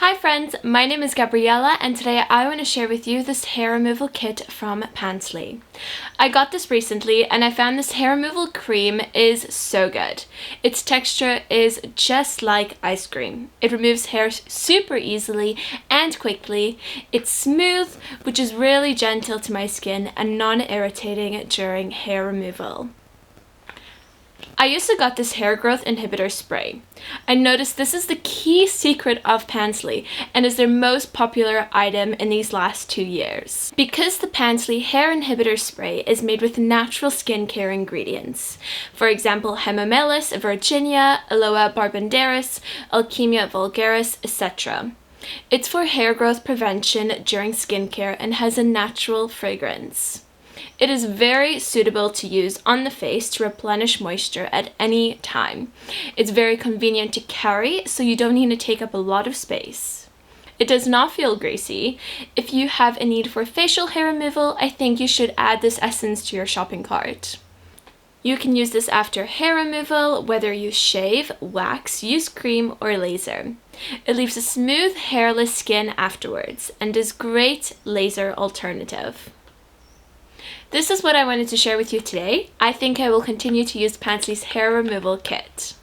Hi friends, my name is Gabriella and today I want to share with you this hair removal kit from Pantsley. I got this recently and I found this hair removal cream is so good. Its texture is just like ice cream. It removes hair super easily and quickly. It's smooth, which is really gentle to my skin and non-irritating during hair removal. I also got this hair growth inhibitor spray. I noticed this is the key secret of Pantsley and is their most popular item in these last 2 years. Because the Pantsley hair inhibitor spray is made with natural skincare ingredients. For example, Hemamelis, Virginia, Aloe barbanderis, Alchemia vulgaris, etc. It's for hair growth prevention during skincare and has a natural fragrance. It is very suitable to use on the face to replenish moisture at any time. It's very convenient to carry, so you don't need to take up a lot of space. It does not feel greasy. If you have a need for facial hair removal, I think you should add this essence to your shopping cart. You can use this after hair removal, whether you shave, wax, use cream, or laser. It leaves a smooth, hairless skin afterwards, and is a great laser alternative. This is what I wanted to share with you today. I think I will continue to use Pantsley's hair removal kit.